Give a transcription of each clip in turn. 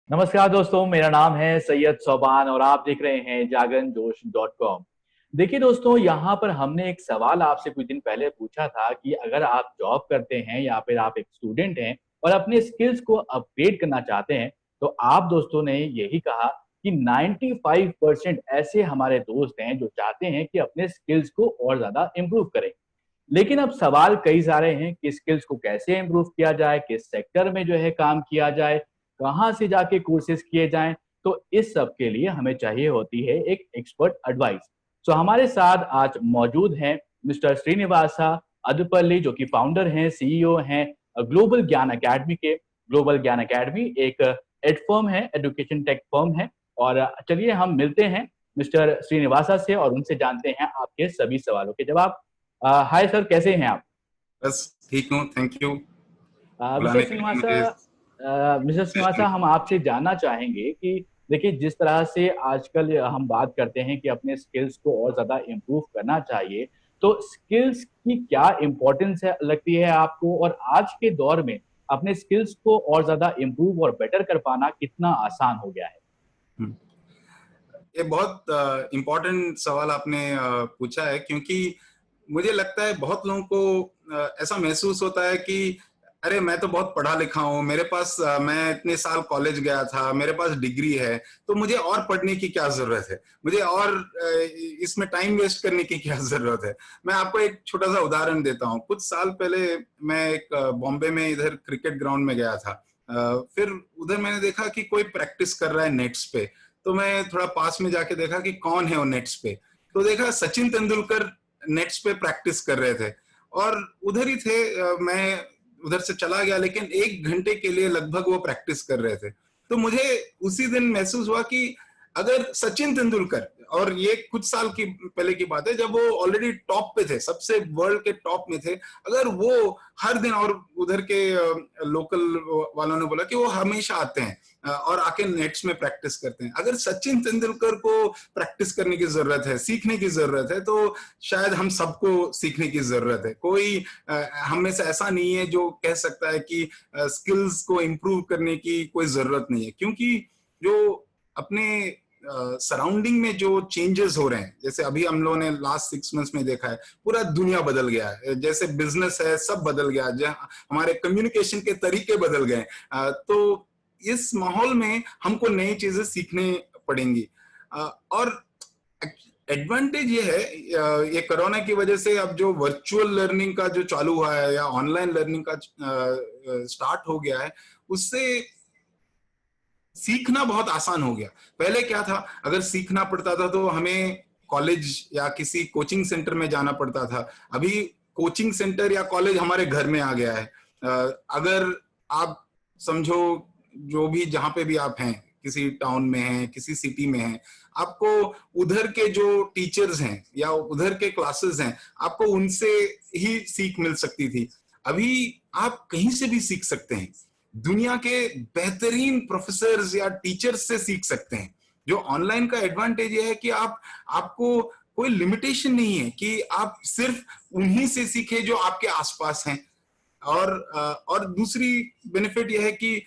नमस्कार दोस्तों, मेरा नाम है सैयद सोबान और आप देख रहे हैं जागरणजोश.com। देखिए दोस्तों, यहाँ पर हमने एक सवाल आपसे कुछ दिन पहले पूछा था कि अगर आप जॉब करते हैं या फिर आप एक स्टूडेंट हैं और अपने स्किल्स को अपग्रेड करना चाहते हैं, तो आप दोस्तों ने यही कहा कि 95% ऐसे हमारे दोस्त हैं जो चाहते हैं कि अपने स्किल्स को और ज़्यादा इम्प्रूव करें। लेकिन अब सवाल कई सारे हैं कि स्किल्स को कैसे इम्प्रूव किया जाए, किस सेक्टर में जो है काम किया जाए, कहाँ से जाके कोर्सेज किए जाएं। तो इस सब के लिए हमें चाहिए होती है एक एक्सपर्ट एडवाइस। तो हमारे साथ आज मौजूद हैं मिस्टर श्रीनिवासा अदुपल्ली, जो कि फाउंडर हैं, सीईओ हैं ग्लोबल ज्ञान अकेडमी के। ग्लोबल ज्ञान अकेडमी एक एड फर्म है, एजुकेशन टेक फर्म है। और चलिए हम मिलते हैं मिस्टर श्रीनिवासा से और उनसे जानते हैं आपके सभी सवालों के जवाब। हाय सर, कैसे हैं आप? बस ठीक हूँ, थैंक यू मिस्टर बुलाने के लिए श्रीनिवासा, मुझे मिस्टर सेशन। श्रीनिवासा, हम आपसे जानना चाहेंगे कि देखिए, जिस तरह से आजकल हम बात करते हैं कि अपने स्किल्स को और ज़्यादा इम्प्रूव करना चाहिए, तो स्किल्स की क्या इम्पोर्टेंस है लगती है आपको? और आज के दौर में अपने स्किल्स को और ज़्यादा इम्प्रूव और बेटर कर पाना कितना आसान हो गया है? ये बहुत इम्पोर्टेंट सवाल आपने पूछा है, क्योंकि मुझे लगता है बहुत लोगों को ऐसा महसूस होता है कि अरे मैं तो बहुत पढ़ा लिखा हूँ, मेरे पास मैं इतने साल कॉलेज गया था, मेरे पास डिग्री है, तो मुझे और पढ़ने की क्या जरूरत है, मुझे और इसमें टाइम वेस्ट करने की क्या जरूरत है। मैं आपको एक छोटा सा उदाहरण देता हूँ। कुछ साल पहले मैं एक बॉम्बे में इधर क्रिकेट ग्राउंड में गया था। फिर उधर मैंने देखा कि कोई प्रैक्टिस कर रहा है नेट्स पे। तो मैं थोड़ा पास में जाके देखा कि कौन है वो नेट्स पे। तो देखा सचिन तेंदुलकर नेट्स पे प्रैक्टिस कर रहे थे और उधर ही थे। मैं उधर से चला गया, लेकिन 1 घंटे के लिए लगभग वो प्रैक्टिस कर रहे थे। तो मुझे उसी दिन महसूस हुआ कि अगर सचिन तेंदुलकर, और ये कुछ साल की पहले की बात है जब वो ऑलरेडी टॉप पे थे, सबसे वर्ल्ड के टॉप में थे, अगर वो हर दिन, और उधर के लोकल वालों ने बोला कि वो हमेशा आते हैं और आके नेट्स में प्रैक्टिस करते हैं, अगर सचिन तेंदुलकर को प्रैक्टिस करने की जरूरत है, सीखने की जरूरत है, तो शायद हम सबको सीखने की जरूरत है। कोई हम में से ऐसा नहीं है जो कह सकता है कि स्किल्स को इम्प्रूव करने की कोई जरूरत नहीं है, क्योंकि जो अपने सराउंडिंग में जो चेंजेस हो रहे हैं, जैसे अभी हम लोगों ने लास्ट 6 मंथ्स में देखा है, पूरा दुनिया बदल गया है। जैसे बिजनेस है, सब बदल गया, हमारे कम्युनिकेशन के तरीके बदल गए। तो इस माहौल में हमको नई चीजें सीखने पड़ेंगी। और एडवांटेज ये है, ये कोरोना की वजह से अब जो वर्चुअल लर्निंग का जो चालू हुआ है या ऑनलाइन लर्निंग का स्टार्ट हो गया है, उससे सीखना बहुत आसान हो गया। पहले क्या था, अगर सीखना पड़ता था तो हमें कॉलेज या किसी कोचिंग सेंटर में जाना पड़ता था। अभी कोचिंग सेंटर या कॉलेज हमारे घर में आ गया है। अगर आप समझो, जो भी जहां पे भी आप हैं, किसी टाउन में हैं, किसी सिटी में हैं, आपको उधर के जो टीचर्स हैं या उधर के क्लासेस हैं, आपको उनसे ही सीख मिल सकती थी। अभी आप कहीं से भी सीख सकते हैं, दुनिया के बेहतरीन प्रोफेसर्स या टीचर्स से सीख सकते हैं। जो ऑनलाइन का एडवांटेज ये है कि आपको कोई लिमिटेशन नहीं है कि आप सिर्फ उन्हीं से सीखे जो आपके आसपास हैं। और दूसरी बेनिफिट यह है कि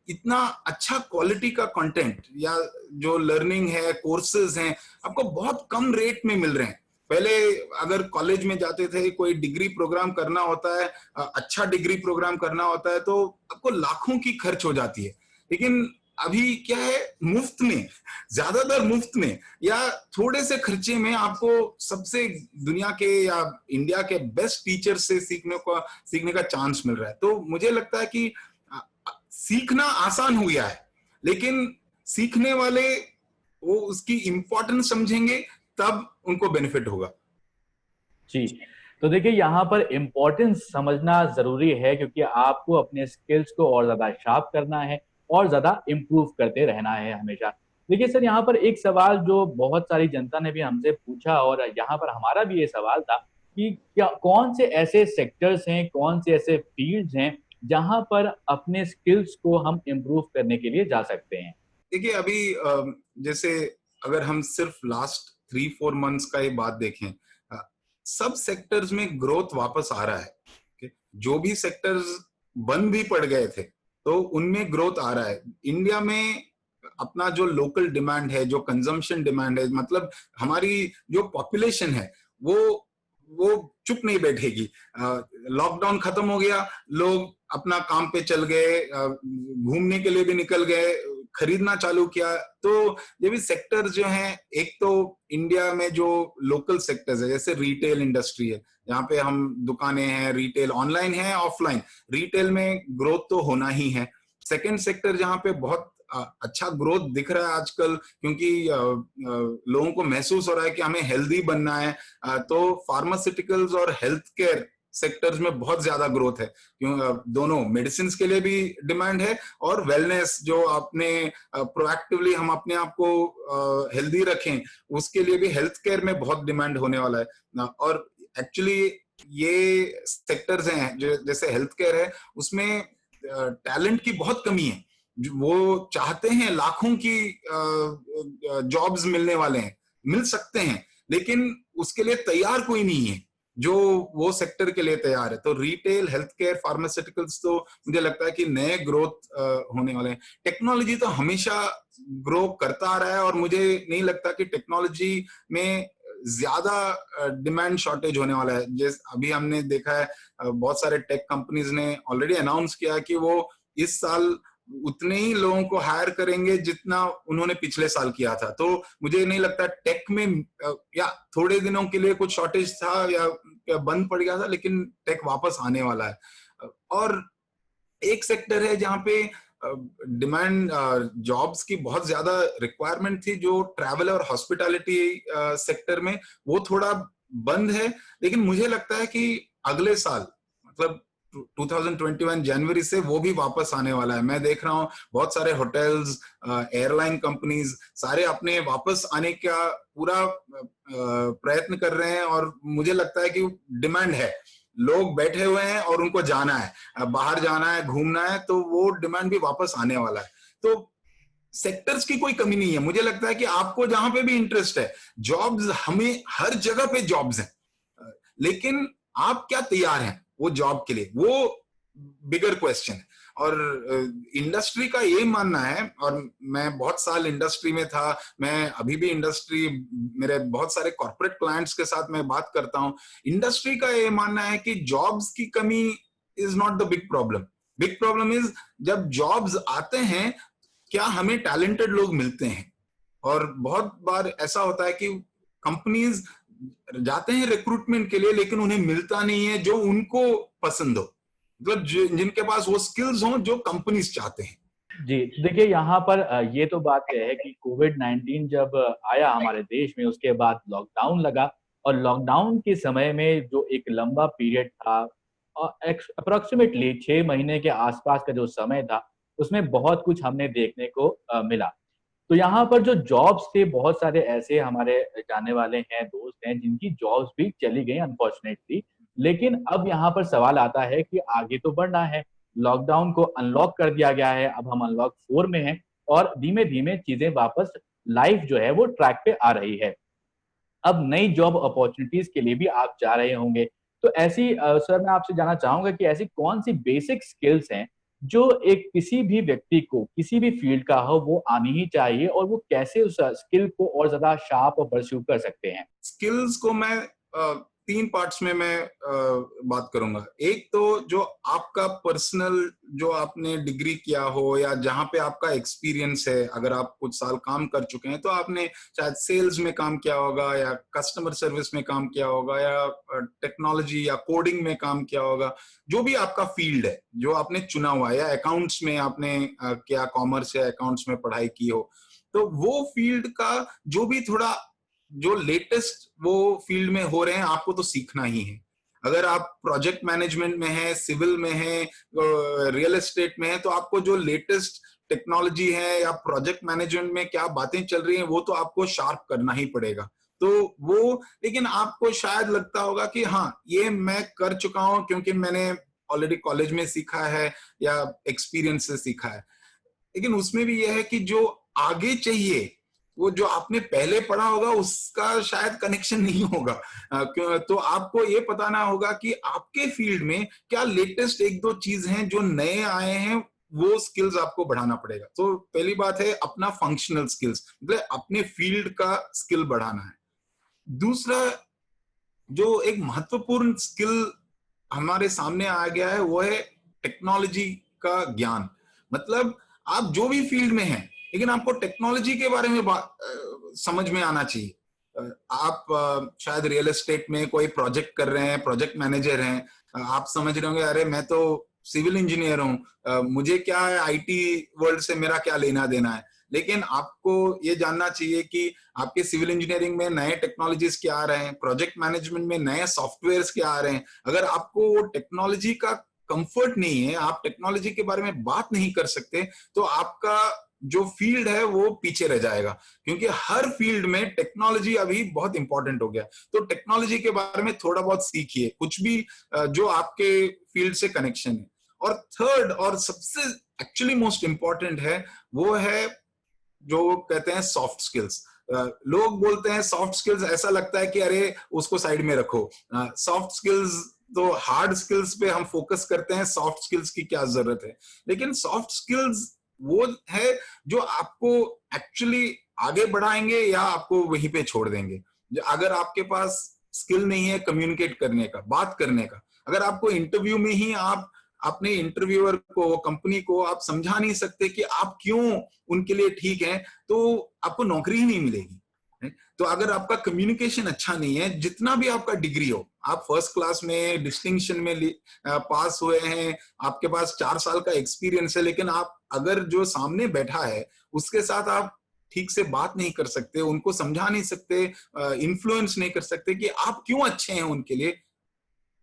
इतना अच्छा क्वालिटी का कंटेंट या जो लर्निंग है, कोर्सेज हैं, आपको बहुत कम रेट में मिल रहे हैं। पहले अगर कॉलेज में जाते थे, कोई डिग्री प्रोग्राम करना होता है, अच्छा डिग्री प्रोग्राम करना होता है, तो आपको लाखों की खर्च हो जाती है। लेकिन अभी क्या है, मुफ्त में, ज्यादातर मुफ्त में या थोड़े से खर्चे में आपको सबसे दुनिया के या इंडिया के बेस्ट टीचर से सीखने का चांस मिल रहा है। तो मुझे लगता है कि सीखना आसान हो गया है, लेकिन सीखने वाले वो उसकी इंपॉर्टेंस समझेंगे, तब उनको बेनिफिट होगा। जी, तो देखिए, यहाँ पर इम्पोर्टेंस समझना ज़रूरी है क्योंकि आपको अपने स्किल्स को और ज़्यादा शार्प करना है और ज़्यादा इम्प्रूव करते रहना है हमेशा। देखिए सर, यहाँ पर एक सवाल जो बहुत सारी जनता ने भी हमसे पूछा और यहाँ पर हमारा भी ये सवाल था कि क्या कौन से ऐसे सेक्टर्स हैं, कौन से ऐसे फील्ड्स हैं, जहाँ पर अपने स्किल्स को हम इम्प्रूव करने के लिए जा सकते हैं? देखिए अभी जैसे अगर हम सिर्फ लास्ट 3-4 मंथ्स का ही बात देखें, अ, सब सेक्टर्स में ग्रोथ वापस आ रहा है। okay? जो भी सेक्टर्स बंद भी पड़ गए थे, तो उनमें ग्रोथ आ रहा है। इंडिया में अपना जो लोकल डिमांड है, जो कंजम्पशन डिमांड है, मतलब हमारी जो पॉपुलेशन है वो चुप नहीं बैठेगी। लॉकडाउन खत्म हो गया, लोग अपना काम पे चल गए, घूमने के लिए भी निकल गए, खरीदना चालू किया। तो ये भी सेक्टर्स जो हैं, एक तो इंडिया में जो लोकल सेक्टर्स है जैसे रिटेल इंडस्ट्री है, यहाँ पे हम दुकानें हैं, रिटेल ऑनलाइन है ऑफलाइन, रिटेल में ग्रोथ तो होना ही है। सेकंड सेक्टर जहाँ पे बहुत अच्छा ग्रोथ दिख रहा है आजकल, क्योंकि लोगों को महसूस हो रहा है कि हमें हेल्दी बनना है, तो फार्मास्यूटिकल्स और हेल्थ केयर सेक्टर्स में बहुत ज्यादा ग्रोथ है। क्यों दोनों मेडिसिन के लिए भी डिमांड है और वेलनेस, जो आपने प्रोएक्टिवली हम अपने आप को हेल्दी रखें, उसके लिए भी हेल्थ केयर में बहुत डिमांड होने वाला है। और एक्चुअली ये सेक्टर्स हैं जो जैसे हेल्थ केयर है, उसमें टैलेंट की बहुत कमी है। वो चाहते हैं लाखों की जॉब्स मिलने वाले हैं, मिल सकते हैं, लेकिन उसके लिए तैयार कोई नहीं है जो वो सेक्टर के लिए तैयार है। तो रिटेल, हेल्थ केयर, फार्मास्यूटिकल्स तो मुझे लगता है कि नए ग्रोथ होने वाले हैं। टेक्नोलॉजी तो हमेशा ग्रो करता आ रहा है और मुझे नहीं लगता कि टेक्नोलॉजी में ज्यादा डिमांड शॉर्टेज होने वाला है। जैसे अभी हमने देखा है, बहुत सारे टेक कंपनीज ने ऑलरेडी अनाउंस किया कि वो इस साल उतने ही लोगों को हायर करेंगे जितना उन्होंने पिछले साल किया था। तो मुझे नहीं लगता टेक में या थोड़े दिनों के लिए कुछ शॉर्टेज था या बंद पड़ गया था, लेकिन टेक वापस आने वाला है। और एक सेक्टर है जहां पे डिमांड जॉब्स की बहुत ज्यादा रिक्वायरमेंट थी, जो ट्रैवल और हॉस्पिटैलिटी सेक्टर में, वो थोड़ा बंद है। लेकिन मुझे लगता है कि अगले साल, मतलब 2021 जनवरी से वो भी वापस आने वाला है। मैं देख रहा हूँ बहुत सारे होटल्स, एयरलाइन कंपनीज सारे अपने वापस आने का पूरा प्रयत्न कर रहे हैं, और मुझे लगता है कि डिमांड है, लोग बैठे हुए हैं और उनको जाना है, बाहर जाना है, घूमना है, तो वो डिमांड भी वापस आने वाला है। तो सेक्टर्स की कोई कमी नहीं है। मुझे लगता है कि आपको जहां पे भी इंटरेस्ट है, जॉब्स, हमें हर जगह पे जॉब्स हैं, लेकिन आप क्या तैयार हैं वो जॉब के लिए, वो बिगर क्वेश्चन है। और इंडस्ट्री का ये मानना है, और मैं बहुत साल इंडस्ट्री में था, मैं अभी भी इंडस्ट्री, मेरे बहुत सारे कॉर्पोरेट क्लाइंट्स के साथ मैं बात करता हूं, इंडस्ट्री का ये मानना है कि जॉब्स की कमी is not the big problem. Big problem is जब जॉब्स आते हैं, क्या हमें टैलेंटेड लोग मिलते हैं। और बहुत बार ऐसा होता है कि कंपनीज जाते हैं रिक्रूटमेंट के लिए, लेकिन उन्हें मिलता नहीं है जो उनको पसंद हो, मतलब जिनके पास वो स्किल्स हों जो कंपनीज चाहते हैं। जी, देखिए यहाँ पर ये तो बात है कि कोविड-19 जब आया हमारे देश में, उसके बाद लॉकडाउन लगा, और लॉकडाउन के समय में जो एक लंबा पीरियड था, अप्रॉक्सिमेटली 6 महीने के आसपास का जो समय था, उसमें बहुत कुछ हमने देखने को मिला। तो यहाँ पर जो जॉब्स थे, बहुत सारे ऐसे हमारे जानने वाले हैं, दोस्त हैं, जिनकी जॉब्स भी चली गई अनफॉर्चुनेटली। लेकिन अब यहाँ पर सवाल आता है कि आगे तो बढ़ना है, लॉकडाउन को अनलॉक कर दिया गया है, अब हम अनलॉक 4 में हैं, और धीमे-धीमे चीजें वापस, लाइफ जो है वो ट्रैक पे आ रही है। अब नई जॉब अपॉर्चुनिटीज के लिए भी आप जा रहे होंगे। तो ऐसी सर मैं आपसे जानना चाहूँगा कि ऐसी कौन-सी बेसिक स्किल्स हैं, जो एक किसी भी व्यक्ति को, किसी भी फील्ड का हो, वो आनी ही चाहिए, और वो कैसे उस स्किल को और ज़्यादा शार्प और परस्यू कर सकते हैं? स्किल्स को मैं 3 पार्ट्स में मैं बात करूंगा। एक तो जो आपका पर्सनल, जो आपने डिग्री किया हो या जहां पे आपका एक्सपीरियंस है, अगर आप कुछ साल काम कर चुके हैं तो आपने शायद सेल्स में काम किया होगा, या कस्टमर सर्विस में काम किया होगा, या टेक्नोलॉजी या कोडिंग में काम किया होगा। जो भी आपका फील्ड है जो आपने चुना हुआ है, या अकाउंट्स में आपने क्या कॉमर्स या अकाउंट्स में पढ़ाई की हो, तो वो फील्ड का जो भी थोड़ा, जो लेटेस्ट वो फील्ड में हो रहे हैं, आपको तो सीखना ही है। अगर आप प्रोजेक्ट मैनेजमेंट में है, सिविल में है, रियल एस्टेट में है, तो आपको जो लेटेस्ट टेक्नोलॉजी है या प्रोजेक्ट मैनेजमेंट में क्या बातें चल रही हैं, वो तो आपको शार्प करना ही पड़ेगा। तो वो, लेकिन आपको शायद लगता होगा कि हाँ, ये मैं कर चुका हूं क्योंकि मैंने ऑलरेडी कॉलेज में सीखा है या एक्सपीरियंस से सीखा है। लेकिन उसमें भी यह है कि जो आगे चाहिए, वो जो आपने पहले पढ़ा होगा उसका शायद कनेक्शन नहीं होगा। तो आपको ये पता ना होगा कि आपके फील्ड में क्या लेटेस्ट 1-2 चीज हैं जो नए आए हैं, वो स्किल्स आपको बढ़ाना पड़ेगा। तो पहली बात है अपना फंक्शनल स्किल्स, मतलब अपने फील्ड का स्किल बढ़ाना है। दूसरा जो एक महत्वपूर्ण स्किल हमारे सामने आ गया है वो है टेक्नोलॉजी का ज्ञान। मतलब आप जो भी फील्ड में हैं, लेकिन आपको टेक्नोलॉजी के बारे में समझ में आना चाहिए। आप शायद रियल एस्टेट में कोई प्रोजेक्ट कर रहे हैं, प्रोजेक्ट मैनेजर हैं, आप समझ रहे होंगे अरे मैं तो सिविल इंजीनियर हूँ, मुझे क्या है आईटी वर्ल्ड से मेरा क्या लेना देना है। लेकिन आपको ये जानना चाहिए कि आपके सिविल इंजीनियरिंग में नए टेक्नोलॉजीज क्या आ रहे हैं, प्रोजेक्ट मैनेजमेंट में नए सॉफ्टवेयर्स क्या आ रहे हैं। अगर आपको वो टेक्नोलॉजी का कंफर्ट नहीं है, आप टेक्नोलॉजी के बारे में बात नहीं कर सकते, तो आपका जो फील्ड है वो पीछे रह जाएगा। क्योंकि हर फील्ड में टेक्नोलॉजी अभी बहुत इंपॉर्टेंट हो गया। तो टेक्नोलॉजी के बारे में थोड़ा बहुत सीखिए, कुछ भी जो आपके फील्ड से कनेक्शन है। और थर्ड और सबसे एक्चुअली मोस्ट इंपॉर्टेंट है वो है जो कहते हैं सॉफ्ट स्किल्स। लोग बोलते हैं सॉफ्ट स्किल्स, ऐसा लगता है कि अरे उसको साइड में रखो। सॉफ्ट स्किल्स तो हार्ड स्किल्स पे हम फोकस करते हैं, सॉफ्ट स्किल्स की क्या जरूरत है। लेकिन सॉफ्ट स्किल्स वो है जो आपको एक्चुअली आगे बढ़ाएंगे या आपको वहीं पे छोड़ देंगे। अगर आपके पास स्किल नहीं है कम्युनिकेट करने का, बात करने का, अगर आपको इंटरव्यू में ही आप अपने इंटरव्यूअर को, कंपनी को आप समझा नहीं सकते कि आप क्यों उनके लिए ठीक है, तो आपको नौकरी ही नहीं मिलेगी। तो अगर आपका कम्युनिकेशन अच्छा नहीं है, जितना भी आपका डिग्री हो, आप फर्स्ट क्लास में डिस्टिंक्शन में पास हुए हैं, आपके पास 4 साल का एक्सपीरियंस है, लेकिन आप अगर जो सामने बैठा है उसके साथ आप ठीक से बात नहीं कर सकते, उनको समझा नहीं सकते, इन्फ्लुएंस नहीं कर सकते कि आप क्यों अच्छे हैं उनके लिए,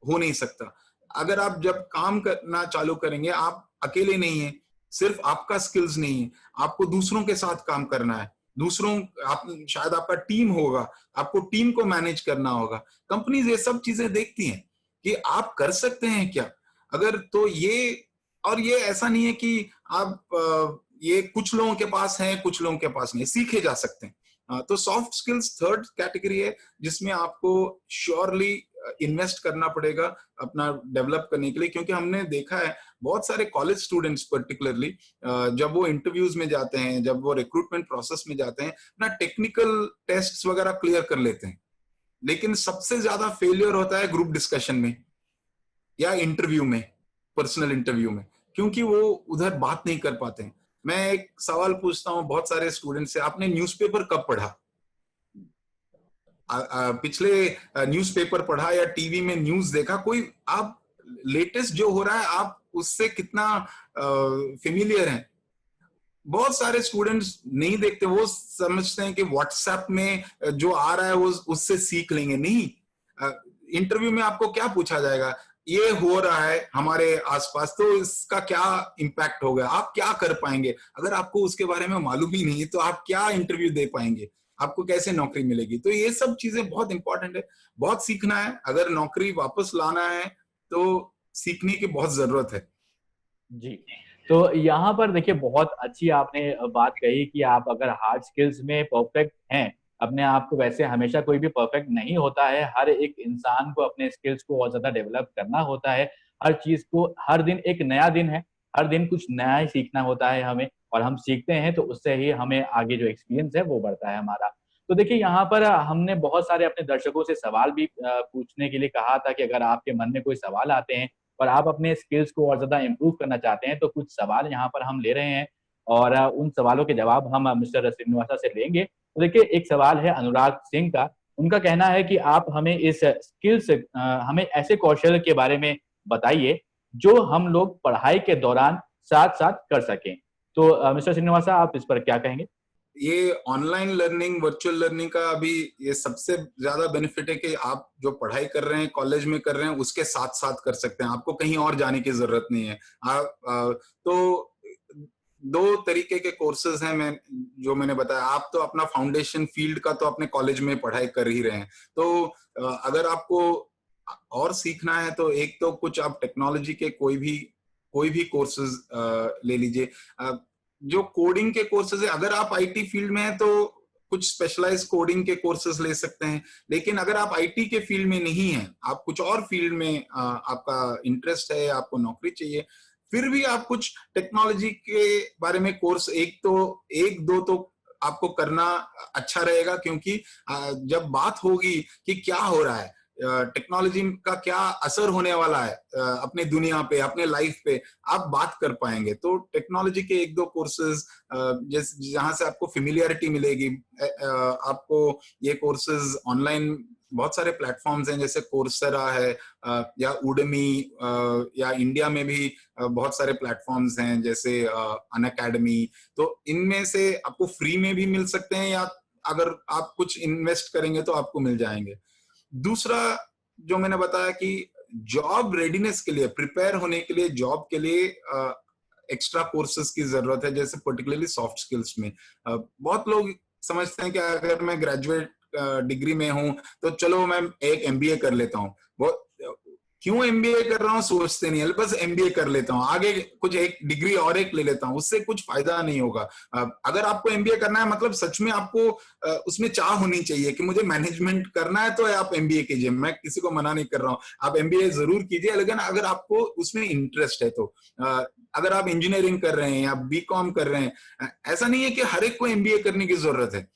हो नहीं सकता। अगर आप जब काम करना चालू करेंगे, आप अकेले नहीं है, सिर्फ आपका स्किल्स नहीं है, आपको दूसरों के साथ काम करना है। दूसरों आप शायद आपका टीम होगा, आपको टीम को मैनेज करना होगा। कंपनीज ये सब चीजें देखती हैं कि आप कर सकते हैं क्या। अगर तो ये, और ये ऐसा नहीं है कि आप ये कुछ लोगों के पास है, कुछ लोगों के पास नहीं, सीखे जा सकते हैं। तो सॉफ्ट स्किल्स थर्ड कैटेगरी है जिसमें आपको श्योरली इन्वेस्ट करना पड़ेगा अपना डेवलप करने के लिए। क्योंकि हमने देखा है बहुत सारे कॉलेज स्टूडेंट्स पर्टिकुलरली जब वो इंटरव्यूज में जाते हैं, जब वो रिक्रूटमेंट प्रोसेस में जाते हैं, अपना टेक्निकल टेस्ट वगैरह क्लियर कर लेते हैं, लेकिन सबसे ज्यादा फेलियर होता है ग्रुप डिस्कशन में या इंटरव्यू में, पर्सनल इंटरव्यू में, क्योंकि वो उधर बात नहीं कर पाते हैं। मैं एक सवाल पूछता हूँ बहुत सारे स्टूडेंट से, आपने न्यूज़पेपर कब पढ़ा? पिछले न्यूज़पेपर पढ़ा या टीवी में न्यूज़ देखा? कोई आप लेटेस्ट जो हो रहा है आप उससे कितना फेमिलियर हैं? बहुत सारे स्टूडेंट्स नहीं देखते, वो समझते हैं कि व्हाट्सएप में जो आ रहा है वो उससे सीख लेंगे। नहीं, इंटरव्यू में आपको क्या पूछा जाएगा, ये हो रहा है हमारे आसपास तो इसका क्या इम्पैक्ट होगा, आप क्या कर पाएंगे। अगर आपको उसके बारे में मालूम ही नहीं तो आप क्या इंटरव्यू दे पाएंगे, आपको कैसे नौकरी मिलेगी। तो ये सब चीजें बहुत इंपॉर्टेंट है, बहुत सीखना है। अगर नौकरी वापस लाना है तो सीखने की बहुत जरूरत है। जी। तो यहाँ पर देखिए बहुत अच्छी आपने बात कही कि आप अगर हार्ड स्किल्स में परफेक्ट हैं, अपने आप को, वैसे हमेशा कोई भी परफेक्ट नहीं होता है, हर एक इंसान को अपने स्किल्स को और ज्यादा डेवलप करना होता है। हर चीज को, हर दिन एक नया दिन है, हर दिन कुछ नया ही सीखना होता है हमें, और हम सीखते हैं तो उससे ही हमें आगे जो एक्सपीरियंस है वो बढ़ता है हमारा। तो देखिए यहाँ पर हमने बहुत सारे अपने दर्शकों से सवाल भी पूछने के लिए कहा था कि अगर आपके मन में कोई सवाल आते हैं और आप अपने स्किल्स को और ज्यादा इम्प्रूव करना चाहते हैं, तो कुछ सवाल यहाँ पर हम ले रहे हैं और उन सवालों के जवाब हम मिस्टर श्रीनिवासा से लेंगे। तो देखिए एक सवाल है अनुराग सिंह का। उनका कहना है कि आप हमें इस स्किल्स, हमें ऐसे कौशल के बारे में बताइए जो हम लोग पढ़ाई के दौरान साथ साथ कर सकें। तो मिस्टर श्रीनिवासा, आप इस पर क्या कहेंगे? ये ऑनलाइन लर्निंग, वर्चुअल लर्निंग का अभी ये सबसे ज्यादा बेनिफिट है कि आप जो पढ़ाई कर रहे हैं, कॉलेज में कर रहे हैं, उसके साथ साथ कर सकते हैं, आपको कहीं और जाने की जरूरत नहीं है। तो दो तरीके के कोर्सेज हैं, मैं जो मैंने बताया, आप तो अपना फाउंडेशन फील्ड का तो अपने कॉलेज में पढ़ाई कर ही रहे हैं। तो अगर आपको और सीखना है तो एक तो कुछ आप टेक्नोलॉजी के कोई भी कोर्सेज ले लीजिए। जो कोडिंग के कोर्सेज है, अगर आप आईटी फील्ड में हैं तो कुछ स्पेशलाइज कोडिंग के कोर्सेज ले सकते हैं। लेकिन अगर आप आईटी के फील्ड में नहीं हैं, आप कुछ और फील्ड में आपका इंटरेस्ट है, आपको नौकरी चाहिए, फिर भी आप कुछ टेक्नोलॉजी के बारे में कोर्स एक दो तो आपको करना अच्छा रहेगा, क्योंकि जब बात होगी कि क्या हो रहा है, टेक्नोलॉजी का क्या असर होने वाला है अपने दुनिया पे, अपने लाइफ पे, आप बात कर पाएंगे। तो टेक्नोलॉजी के एक दो कोर्सेज जहां से आपको फेमिलियरिटी मिलेगी। आपको ये कोर्सेज ऑनलाइन बहुत सारे प्लेटफॉर्म्स हैं, जैसे कोर्सेरा है, या उडमी, या इंडिया में भी बहुत सारे प्लेटफॉर्म्स हैं जैसे अनअकैडमी। तो इनमें से आपको फ्री में भी मिल सकते हैं, या अगर आप कुछ इन्वेस्ट करेंगे तो आपको मिल जाएंगे। दूसरा जो मैंने बताया कि जॉब रेडीनेस के लिए, प्रिपेयर होने के लिए, जॉब के लिए एक्स्ट्रा कोर्सेज की जरूरत है, जैसे पर्टिकुलरली सॉफ्ट स्किल्स में। बहुत लोग समझते हैं कि अगर मैं ग्रेजुएट डिग्री में हूं तो चलो मैं एक एमबीए कर लेता हूं। बहुत क्यों एमबीए कर रहा हूँ सोचते नहीं है, बस एमबीए कर लेता हूँ, आगे कुछ एक डिग्री और एक ले लेता हूँ, उससे कुछ फायदा नहीं होगा। अगर आपको एमबीए करना है, मतलब सच में आपको उसमें चाह होनी चाहिए कि मुझे मैनेजमेंट करना है, तो आप एमबीए कीजिए। मैं किसी को मना नहीं कर रहा हूँ, आप एमबीए जरूर कीजिए, लेकिन अगर आपको उसमें इंटरेस्ट है तो। अगर आप इंजीनियरिंग कर रहे हैं या बीकॉम कर रहे हैं, ऐसा नहीं है कि हर एक को एमबीए करने की जरूरत है।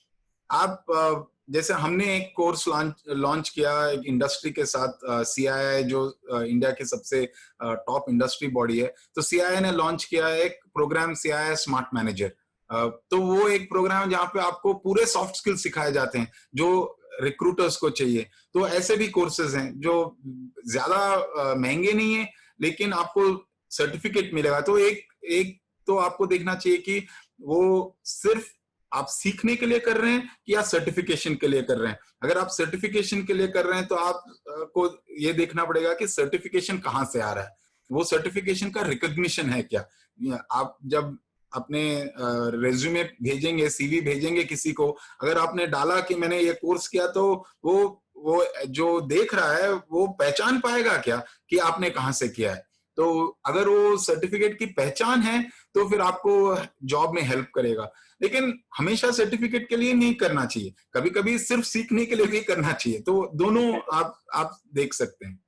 आप जैसे हमने एक कोर्स लॉन्च किया एक इंडस्ट्री के साथ, सीआईआई जो इंडिया की सबसे टॉप इंडस्ट्री बॉडी है, तो सीआईआई ने लॉन्च किया एक प्रोग्राम, सीआईआई स्मार्ट मैनेजर। तो वो एक प्रोग्राम है जहाँ पे आपको पूरे सॉफ्ट स्किल्स सिखाए जाते हैं जो रिक्रूटर्स को चाहिए। तो ऐसे भी कोर्सेज हैं जो ज्यादा महंगे नहीं है, लेकिन आपको सर्टिफिकेट मिलेगा। तो एक तो आपको देखना चाहिए कि वो सिर्फ आप सीखने के लिए कर रहे हैं या सर्टिफिकेशन के लिए कर रहे हैं। अगर आप सर्टिफिकेशन के लिए कर रहे हैं तो आप को ये देखना पड़ेगा कि सर्टिफिकेशन कहाँ से आ रहा है, वो सर्टिफिकेशन का रिकॉग्निशन है क्या। आप जब अपने रेज्यूमे भेजेंगे, सीवी भेजेंगे किसी को, अगर आपने डाला कि मैंने ये कोर्स किया, तो वो जो देख रहा है वो पहचान पाएगा क्या कि आपने कहाँ से किया है। तो अगर वो सर्टिफिकेट की पहचान है तो फिर आपको जॉब में हेल्प करेगा। लेकिन हमेशा सर्टिफिकेट के लिए नहीं करना चाहिए, कभी कभी सिर्फ सीखने के लिए भी करना चाहिए। तो दोनों आप देख सकते हैं।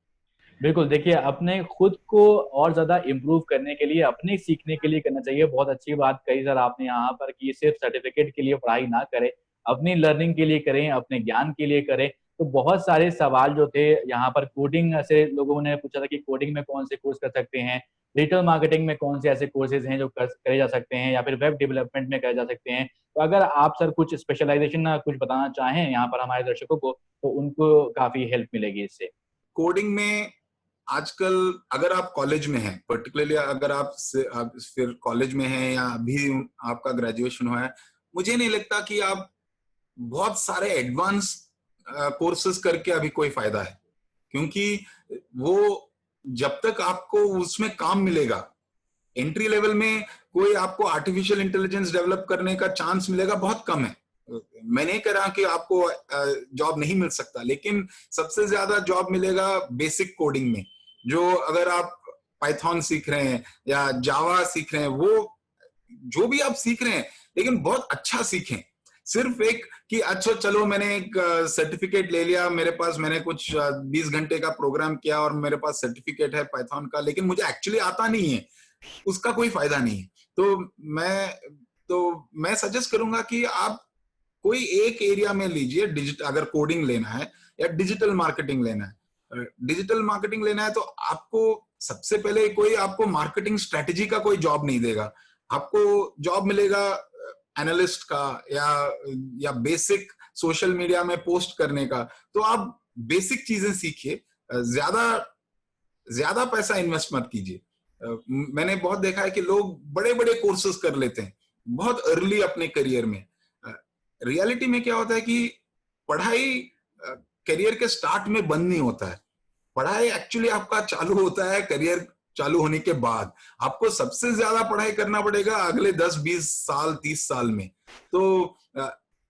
बिल्कुल, देखिए अपने खुद को और ज़्यादा इम्प्रूव करने के लिए, अपने सीखने के लिए करना चाहिए। बहुत अच्छी बात कही सर आपने यहाँ पर कि सिर्फ सर्टिफिकेट के लिए पढ़ाई ना करें, अपनी लर्निंग के लिए करें, अपने ज्ञान के लिए करें। तो बहुत सारे सवाल जो थे यहाँ पर, कोडिंग से लोगों ने पूछा था कि कोडिंग में कौन से कोर्स कर सकते हैं, डिजिटल मार्केटिंग में कौन से ऐसे कोर्सेज हैं जो करे जा सकते हैं, या फिर वेब डेवलपमेंट में करे जा सकते हैं। तो अगर आप सर कुछ स्पेशलाइजेशन कुछ बताना चाहें यहाँ पर हमारे दर्शकों को, तो उनको काफ़ी हेल्प मिलेगी इससे। कोडिंग में आजकल अगर आप कॉलेज में हैं, पर्टिकुलरली अगर आप फिर कॉलेज में हैं या अभी आपका ग्रेजुएशन हुआ है, मुझे नहीं लगता कि आप बहुत सारे एडवांस कोर्सेज करके अभी कोई फायदा है। क्योंकि वो जब तक आपको उसमें काम मिलेगा, एंट्री लेवल में कोई आपको आर्टिफिशियल इंटेलिजेंस डेवलप करने का चांस मिलेगा बहुत कम है। मैं नहीं कह रहा कि आपको जॉब नहीं मिल सकता, लेकिन सबसे ज्यादा जॉब मिलेगा बेसिक कोडिंग में। जो अगर आप पाइथन सीख रहे हैं या जावा सीख रहे हैं, वो जो भी आप सीख रहे हैं, लेकिन बहुत अच्छा सीखें। सिर्फ एक कि अच्छा चलो मैंने एक सर्टिफिकेट ले लिया, मेरे पास मैंने कुछ 20 घंटे का प्रोग्राम किया और मेरे पास सर्टिफिकेट है पाइथन का, लेकिन मुझे एक्चुअली आता नहीं है, उसका कोई फायदा नहीं है। तो मैं सजेस्ट करूंगा कि आप कोई एक एरिया में लीजिए। डिजिटल अगर कोडिंग लेना है या डिजिटल मार्केटिंग लेना है, डिजिटल मार्केटिंग लेना है तो आपको सबसे पहले कोई आपको मार्केटिंग स्ट्रेटेजी का कोई जॉब नहीं देगा। आपको जॉब मिलेगा एनालिस्ट का या बेसिक सोशल मीडिया में पोस्ट करने का। तो आप बेसिक चीजें सीखिए, ज्यादा ज्यादा पैसा इन्वेस्ट मत कीजिए। मैंने बहुत देखा है कि लोग बड़े बड़े कोर्सेज कर लेते हैं बहुत अर्ली अपने करियर में। रियलिटी में क्या होता है कि पढ़ाई करियर के स्टार्ट में बंद नहीं होता है। पढ़ाई एक्चुअली आपका चालू होता है करियर चालू होने के बाद। आपको सबसे ज्यादा पढ़ाई करना पड़ेगा अगले 10-20 साल 30 साल में। तो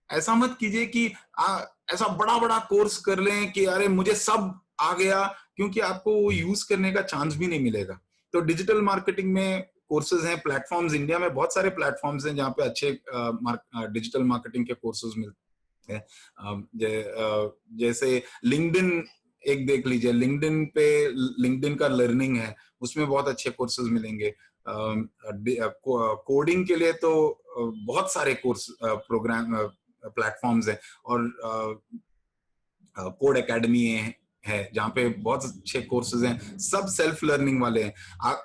ऐसा मत कीजिए कि ऐसा बड़ा बड़ा कोर्स कर लें कि अरे मुझे सब आ गया, क्योंकि आपको वो यूज करने का चांस भी नहीं मिलेगा। तो डिजिटल मार्केटिंग में कोर्सेज हैं, प्लेटफॉर्म्स, इंडिया में बहुत सारे प्लेटफॉर्म्स हैं जहाँ पे अच्छे डिजिटल मार्केटिंग के कोर्सेज मिलते हैं। जैसे लिंक्डइन एक देख लीजिए, लिंक्डइन का लर्निंग है, उसमें बहुत अच्छे कोर्सेज मिलेंगे। कोडिंग के लिए तो बहुत सारे कोर्स प्रोग्राम प्लेटफॉर्म्स हैं, और कोड एकेडमी है जहाँ पे बहुत अच्छे कोर्सेज हैं, सब सेल्फ लर्निंग वाले हैं।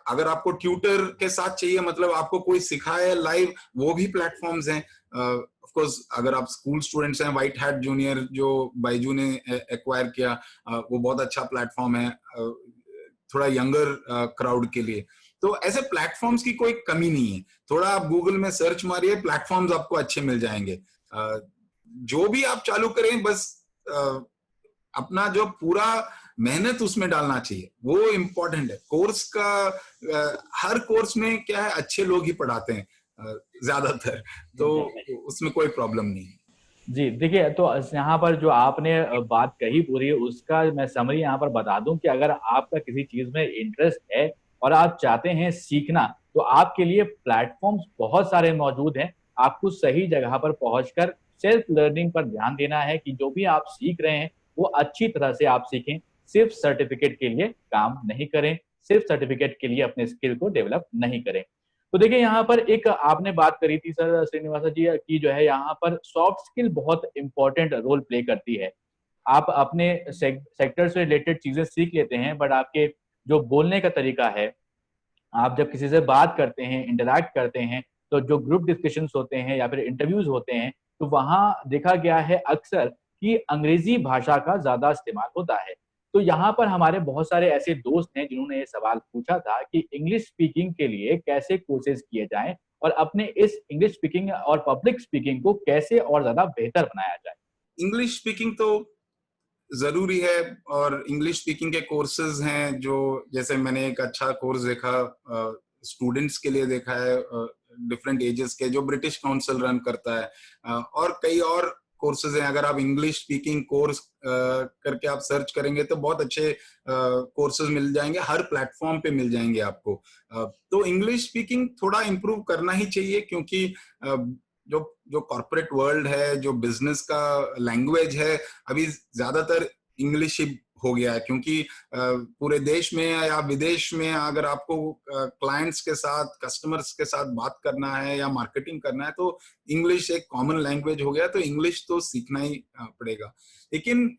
अगर आपको ट्यूटर के साथ चाहिए, मतलब आपको कोई सिखाए लाइव, वो भी प्लेटफॉर्म्स हैं। ऑफ कोर्स अगर आप स्कूल स्टूडेंट्स हैं, व्हाइट हैट जूनियर जो बायजू ने एक्वायर किया, वो बहुत अच्छा प्लेटफॉर्म है थोड़ा यंगर क्राउड के लिए। तो ऐसे प्लेटफॉर्म्स की कोई कमी नहीं है, थोड़ा आप गूगल में सर्च मारिए, प्लेटफॉर्म्स आपको अच्छे मिल जाएंगे। जो भी आप चालू करें, बस अपना जो पूरा मेहनत उसमें डालना चाहिए, वो इम्पोर्टेंट है। कोर्स का हर कोर्स में क्या है, अच्छे लोग ही पढ़ाते हैं ज्यादातर, तो उसमें कोई प्रॉब्लम नहीं है। जी, देखिए तो यहाँ पर जो आपने बात कही पूरी, उसका मैं समरी यहाँ पर बता दूं कि अगर आपका किसी चीज में इंटरेस्ट है और आप चाहते हैं सीखना, तो आपके लिए प्लेटफॉर्म्स बहुत सारे मौजूद हैं। आपको सही जगह पर पहुंचकर सेल्फ लर्निंग पर ध्यान देना है कि जो भी आप सीख रहे हैं वो अच्छी तरह से आप सीखें। सिर्फ सर्टिफिकेट के लिए काम नहीं करें, सिर्फ सर्टिफिकेट के लिए अपने स्किल को डेवलप नहीं करें। तो देखिए यहाँ पर एक आपने बात करी थी सर श्रीनिवासा जी की, जो है यहाँ पर सॉफ्ट स्किल बहुत इंपॉर्टेंट रोल प्ले करती है। आप अपने सेक्टर से रिलेटेड चीजें सीख लेते हैं, बट आपके जो बोलने का तरीका है, आप जब किसी से बात करते हैं, इंटरैक्ट करते हैं, तो जो ग्रुप डिस्कशंस होते हैं या फिर इंटरव्यूज होते हैं, तो वहां देखा गया है अक्सर कि अंग्रेजी भाषा का ज्यादा इस्तेमाल होता है। तो यहाँ पर हमारे बहुत सारे ऐसे दोस्त हैं जिन्होंने ये सवाल पूछा था कि इंग्लिश स्पीकिंग के लिए कैसे कोर्सेज किए जाएं और अपने इस इंग्लिश स्पीकिंग और पब्लिक स्पीकिंग को कैसे और ज्यादा बेहतर बनाया जाए। इंग्लिश स्पीकिंग तो जरूरी है, और इंग्लिश स्पीकिंग के कोर्सेज हैं जो, जैसे मैंने एक अच्छा कोर्स देखा स्टूडेंट्स के लिए देखा है, डिफरेंट एजेस के, जो ब्रिटिश काउंसिल रन करता है, और कई और कोर्सेज हैं। अगर आप इंग्लिश स्पीकिंग कोर्स करके आप सर्च करेंगे तो बहुत अच्छे कोर्सेज मिल जाएंगे, हर प्लेटफॉर्म पे मिल जाएंगे आपको। तो इंग्लिश स्पीकिंग थोड़ा इम्प्रूव करना ही चाहिए, क्योंकि जो जो कॉर्पोरेट वर्ल्ड है, जो बिजनेस का लैंग्वेज है, अभी ज्यादातर इंग्लिश ही हो गया है। क्योंकि पूरे देश में या विदेश में अगर आपको क्लाइंट्स के साथ, कस्टमर्स के साथ बात करना है या मार्केटिंग करना है, तो इंग्लिश एक कॉमन लैंग्वेज हो गया, तो इंग्लिश तो सीखना ही पड़ेगा। लेकिन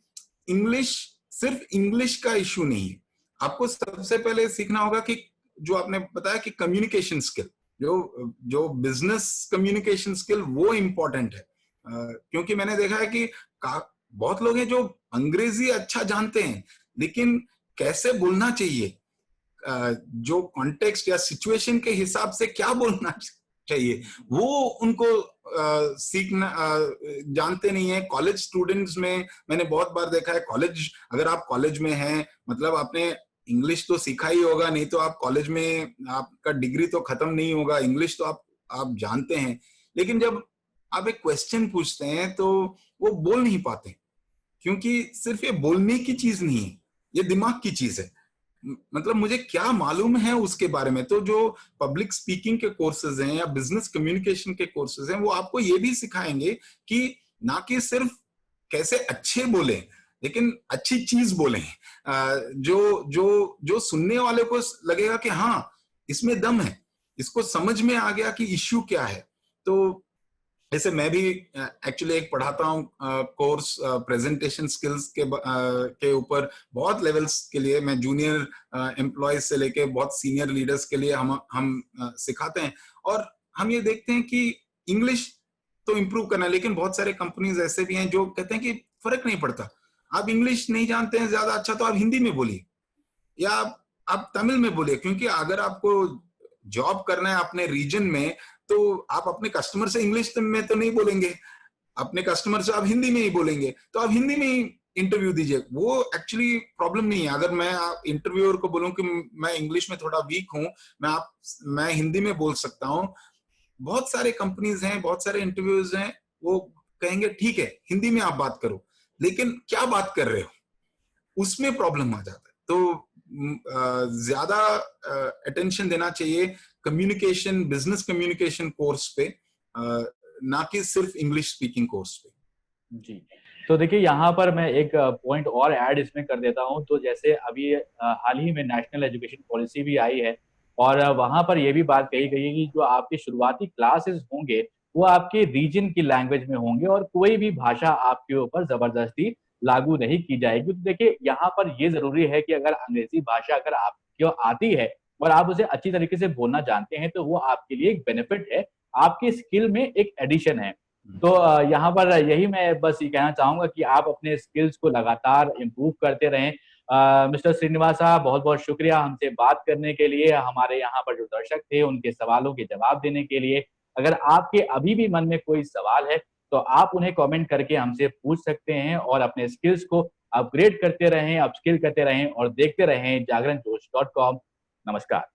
इंग्लिश सिर्फ इंग्लिश का इशू नहीं है, आपको सबसे पहले सीखना होगा कि जो आपने बताया कि कम्युनिकेशन स्किल, जो जो बिजनेस कम्युनिकेशन स्किल, वो इम्पोर्टेंट है। क्योंकि मैंने देखा है कि बहुत लोग हैं जो अंग्रेजी अच्छा जानते हैं, लेकिन कैसे बोलना चाहिए, जो कॉन्टेक्स्ट या सिचुएशन के हिसाब से क्या बोलना चाहिए, वो उनको सीखना जानते नहीं है। कॉलेज स्टूडेंट्स में मैंने बहुत बार देखा है, कॉलेज, अगर आप कॉलेज में हैं, मतलब आपने इंग्लिश तो सीखा ही होगा, नहीं तो आप कॉलेज में आपका डिग्री तो खत्म नहीं होगा, इंग्लिश तो आप जानते हैं। लेकिन जब आप एक क्वेश्चन पूछते हैं तो वो बोल नहीं पाते, क्योंकि सिर्फ ये बोलने की चीज नहीं है, ये दिमाग की चीज है। मतलब मुझे क्या मालूम है उसके बारे में। तो जो पब्लिक स्पीकिंग के कोर्सेज हैं या बिजनेस कम्युनिकेशन के कोर्सेज हैं, वो आपको ये भी सिखाएंगे कि ना कि सिर्फ कैसे अच्छे बोले, लेकिन अच्छी चीज बोले, जो जो जो सुनने वाले को लगेगा कि हाँ, इसमें दम है, इसको समझ में आ गया कि इश्यू क्या है। तो जैसे मैं भी एक्चुअली एक पढ़ाता हूँ कोर्स प्रेजेंटेशन स्किल्स के ऊपर, बहुत लेवल्स के लिए, मैं जूनियर एम्प्लॉयज से लेके बहुत सीनियर लीडर्स के लिए हम सिखाते हैं। और हम ये देखते हैं कि इंग्लिश तो इम्प्रूव करना है, लेकिन बहुत सारे कंपनीज ऐसे भी हैं जो कहते हैं कि फर्क नहीं पड़ता, आप इंग्लिश नहीं जानते हैं ज्यादा अच्छा, तो आप हिंदी में बोलिए या आप तमिल में बोलिए। क्योंकि अगर आपको जॉब करना है अपने रीजन में, तो आप अपने कस्टमर से इंग्लिश में तो नहीं बोलेंगे, अपने कस्टमर से आप हिंदी में ही बोलेंगे, तो आप हिंदी में ही इंटरव्यू दीजिए। वो एक्चुअली प्रॉब्लम नहीं है। अगर मैं इंटरव्यूअर को बोलूं कि मैं इंग्लिश में थोड़ा वीक हूं, मैं हिंदी में बोल सकता हूं, बहुत सारे कंपनीज हैं, बहुत सारे इंटरव्यूज हैं, वो कहेंगे ठीक है हिंदी में आप बात करो, लेकिन क्या बात कर रहे हो, उसमें प्रॉब्लम आ जाता है। तो ज्यादा अटेंशन देना चाहिए कम्युनिकेशन, बिजनेस कम्युनिकेशन कोर्स पे, ना कि सिर्फ इंग्लिश स्पीकिंग कोर्स पे। जी, तो देखिए यहाँ पर मैं एक पॉइंट और ऐड इसमें कर देता हूँ। तो जैसे अभी हाल ही में नेशनल एजुकेशन पॉलिसी भी आई है, और वहां पर यह भी बात कही गई है कि जो आपके शुरुआती क्लासेस होंगे वो आपके रीजन की लैंग्वेज में होंगे, और कोई भी भाषा आपके ऊपर जबरदस्ती लागू नहीं की जाएगी। तो देखिए यहाँ पर ये जरूरी है कि अगर अंग्रेजी भाषा अगर आपको आती है और आप उसे अच्छी तरीके से बोलना जानते हैं, तो वो आपके लिए एक बेनिफिट है, आपकी स्किल में एक एडिशन है। तो यहाँ पर यही मैं बस ये कहना चाहूंगा कि आप अपने स्किल्स को लगातार इम्प्रूव करते रहें। मिस्टर श्रीनिवास साहब, बहुत बहुत शुक्रिया हमसे बात करने के लिए, हमारे यहाँ पर जो दर्शक थे उनके सवालों के जवाब देने के लिए। अगर आपके अभी भी मन में कोई सवाल है तो आप उन्हें कमेंट करके हमसे पूछ सकते हैं, और अपने स्किल्स को अपग्रेड करते रहें, अपस्किल करते रहें, और देखते रहें जागरण जोश .com। नमस्कार।